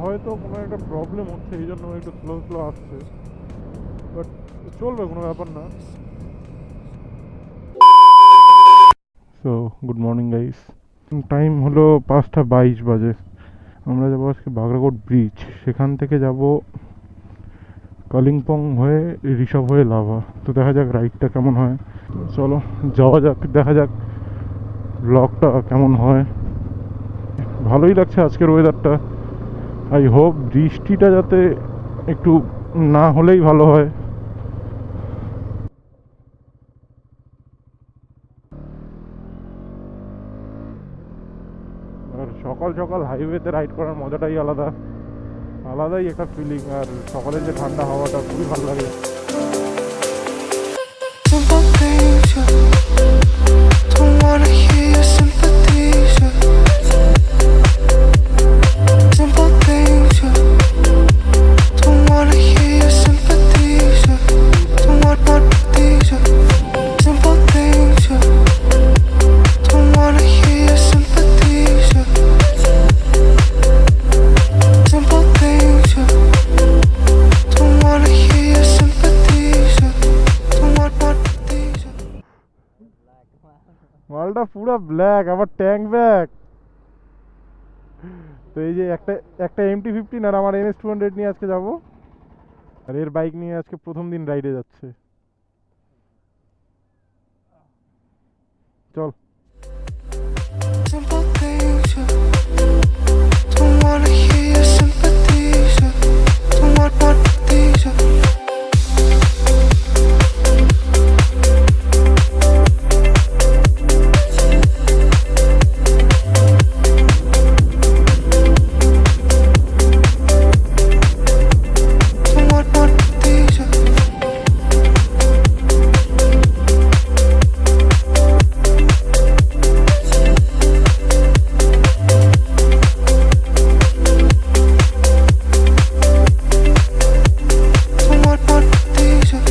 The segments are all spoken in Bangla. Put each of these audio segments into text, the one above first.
হয়তো কোনো একটা প্রবলেম হচ্ছে, এই জন্য একটু স্লো স্লো আসছে, বাট চলবে, কোনো ব্যাপার না। So good morning guys, time হলো 5:22 বাজে। আমরা যাবো আজকে বাগরাকোট ব্রিজ, সেখান থেকে যাব কালিম্পং হয়ে ঋষভ হয়ে লাভা। তো দেখা যাক রাইডটা কেমন হয়। চলো যাওয়া যাক, দেখা যাক ব্লগটা কেমন হয়। ভালোই লাগছে আজকের ওয়েদারটা। আই হোপ বৃষ্টিটা যাতে একটু না হলেই ভালো হয়। আর সকাল সকাল হাইওয়েতে রাইড করার মজাটাই আলাদা, আলাদাই একটা ফিলিং। আর সকালের যে ঠান্ডা হাওয়াটা খুবই ভালো লাগে। Simple things, yeah. Don't wanna hear your sympathies, yeah. Simple things, yeah. Don't wanna hear your sympathies, yeah. Don't want these, yeah. Simple things, yeah. Don't wanna hear your sympathies, yeah. Simple things, yeah. Don't wanna hear your sympathies, yeah. Don't want these, yeah. মালটা পুরো ব্ল্যাক, আবার ট্যাঙ্ক ব্যাক। তো এই যে একটা একটা MT-15 আর আমার NS-200 নিয়ে আজকে যাব। আর এর বাইক নিয়ে আজকে প্রথম দিন রাইডে যাচ্ছে। চল। Simple things, yeah. Don't wanna hear your sympathies, yeah. Don't want these, yeah. Don't want these, yeah. Don't want these, yeah.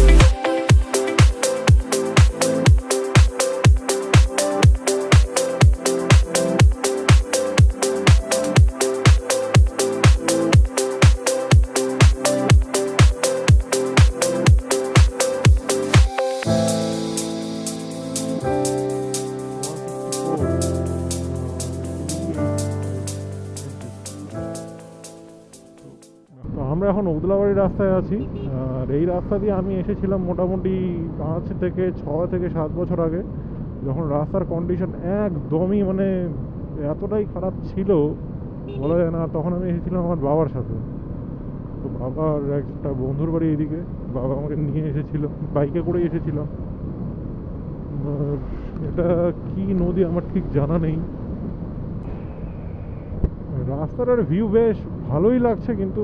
তো আমরা এখন উদলাবাড়ির রাস্তায় আছি। আর এই রাস্তা দিয়ে আমি এসেছিলাম মোটামুটি 5 থেকে 7 বছর আগে, যখন রাস্তার কন্ডিশন একদমই মানে এতটাই খারাপ ছিল বলা যায় না। তখন আমি এসেছিলাম আমার বাবার সাথে। তো বাবার একটা বন্ধুর বাড়ি এদিকে, বাবা আমাকে নিয়ে এসেছিল, বাইকে করেই এসেছিলাম। আর এটা কি নদী আমার ঠিক জানা নেই। রাস্তার ভিউ বেশ ভালোই লাগছে, কিন্তু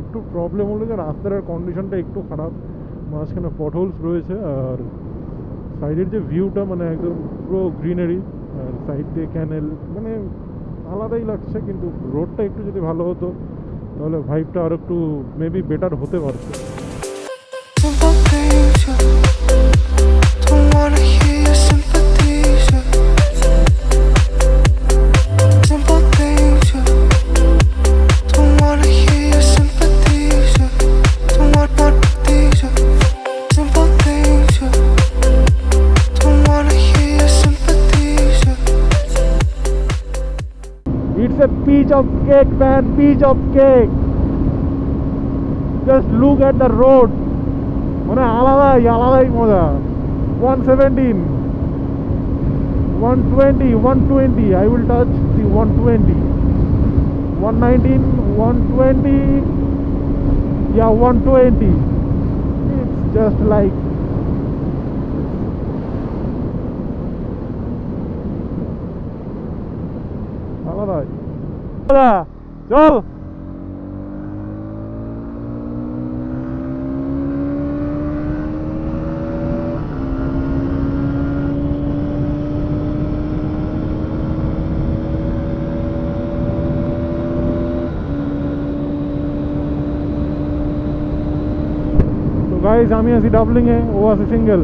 একটু প্রবলেম হলো যে রাস্তার কন্ডিশনটা একটু খারাপ। মাঝখানে পটহোলস রয়েছে, আর সাইডের যে ভিউটা মানে একদম পুরো গ্রিনারি, আর সাইড দিয়ে ক্যানেল, মানে আলাদাই লাগছে। কিন্তু রোডটা একটু যদি ভালো হতো তাহলে ভাইবটা আর একটু মেবি বেটার হতে পারতো। Simple things, yeah. Don't wanna hear your sympathies, yeah. Simple things, yeah. Don't wanna hear your sympathies, yeah. Don't want these, yeah. Simple things, yeah. Don't wanna hear your sympathies, yeah. It's a piece of cake, man, piece of cake. Just look at the road. মানে আলাদাই মজা। 117, 120, 120, I will touch the 120, 119, 120, yeah, 120. It's just like আলাদাই। চল। গাইজ আমি আছি ডাবলিংয়ে, ও আছে সিঙ্গেল।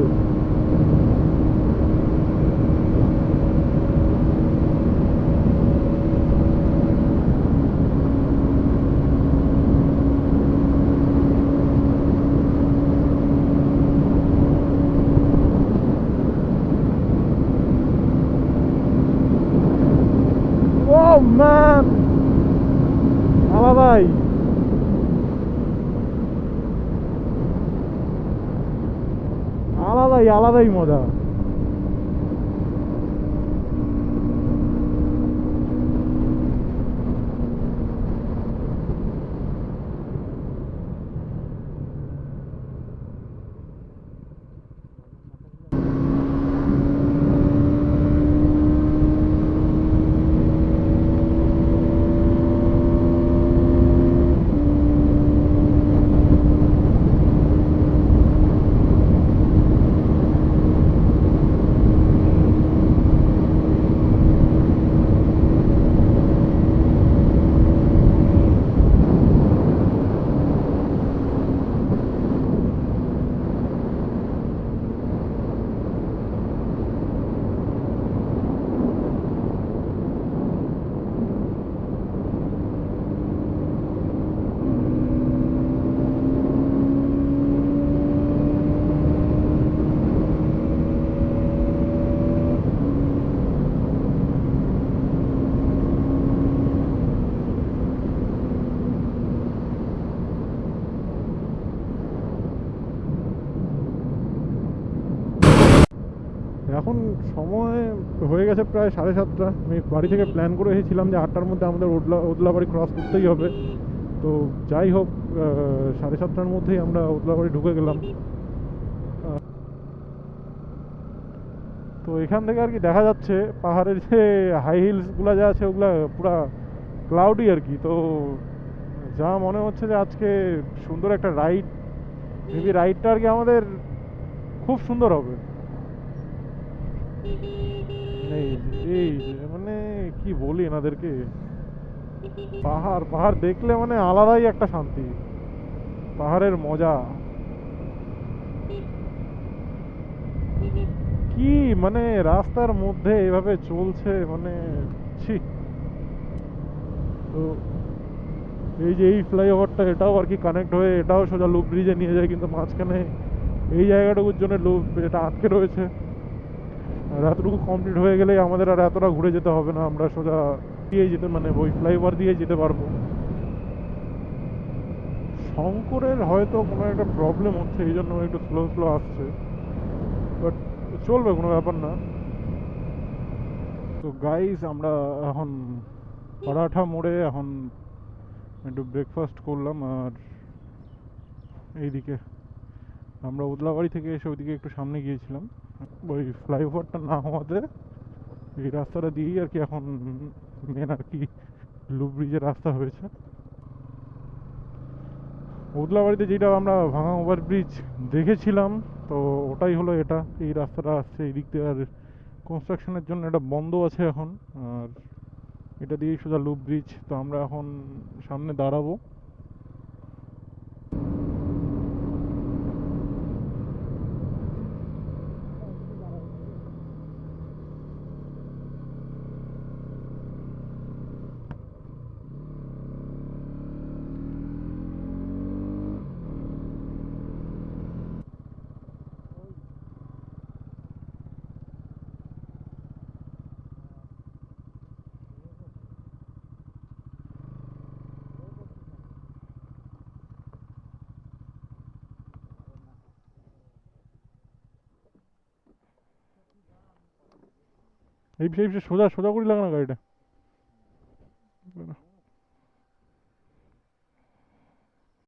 আলাদাই মজা। এখন সময় হয়ে গেছে প্রায় 7:30। আমি বাড়ি থেকে প্ল্যান করে এসেছিলাম যে 8টার মধ্যে আমাদের ওদলাবাড়ি ক্রস করতেই হবে। তো যাই হোক, 7:30টার মধ্যেই আমরা ওদলাবাড়ি ঢুকে গেলাম। তো এখান থেকে আর কি দেখা যাচ্ছে পাহাড়ের যে হাই হিলসগুলো যা আছে ওগুলা পুরা ক্লাউডি আর কি। তো যা মনে হচ্ছে যে আজকে সুন্দর একটা রাইড, মেবি রাইডটা আর কি আমাদের খুব সুন্দর হবে। এই এই মানে কি বলি এনাদেরকে, পাহাড় পাহাড় দেখলে মানে আলাদাই একটা শান্তি, পাহাড়ের মজা কি, মানে রাস্তার মধ্যে এভাবে চলছে মানে ছি। তো এই যে এই ফ্লাইওভারটা এটাও আর কি কানেক্ট হয়ে এটাও সোজা লুপ ব্রিজে নিয়ে যায়, কিন্তু মাঝখানে এই জায়গাটুকুর জন্য লুপ এটা আটকে রয়েছে। আর এতটুকু কমপ্লিট হয়ে গেলেই আমাদের আর এতটা ঘুরে যেতে হবে না, আমরা সোজা দিয়ে যেতে মানে ওই ফ্লাইওভার দিয়ে যেতে পারবো। শঙ্করের হয়তো কোনো একটা প্রবলেম হচ্ছে, এই জন্য একটু স্লো স্লো আসছে, বাট চলবে, কোনো ব্যাপার না। তো গাইস, আমরা এখন পারাঠা মোড়ে এখন একটু ব্রেকফাস্ট করলাম। আর এইদিকে আমরা উদলাবাড়ি থেকে এসে ওইদিকে একটু সামনে গিয়েছিলাম, ওই ফ্লাইওভারটা না হওয়াতে এই রাস্তাটা দিয়েই আর কি এখন মেন আর কি লুপ ব্রিজের রাস্তা হয়েছে। উদলাবাড়িতে যেটা আমরা ভাঙা ওভারব্রিজ দেখেছিলাম, তো ওটাই হলো এটা, এই রাস্তাটা আসছে এই দিক দিয়ে। আর কনস্ট্রাকশনের জন্য এটা বন্ধ আছে এখন, আর এটা দিয়েই সোজা লুপ ব্রিজ। তো আমরা এখন সামনে দাঁড়াবো। এই সোজা সোজা করে লাগা না গাড়িটা।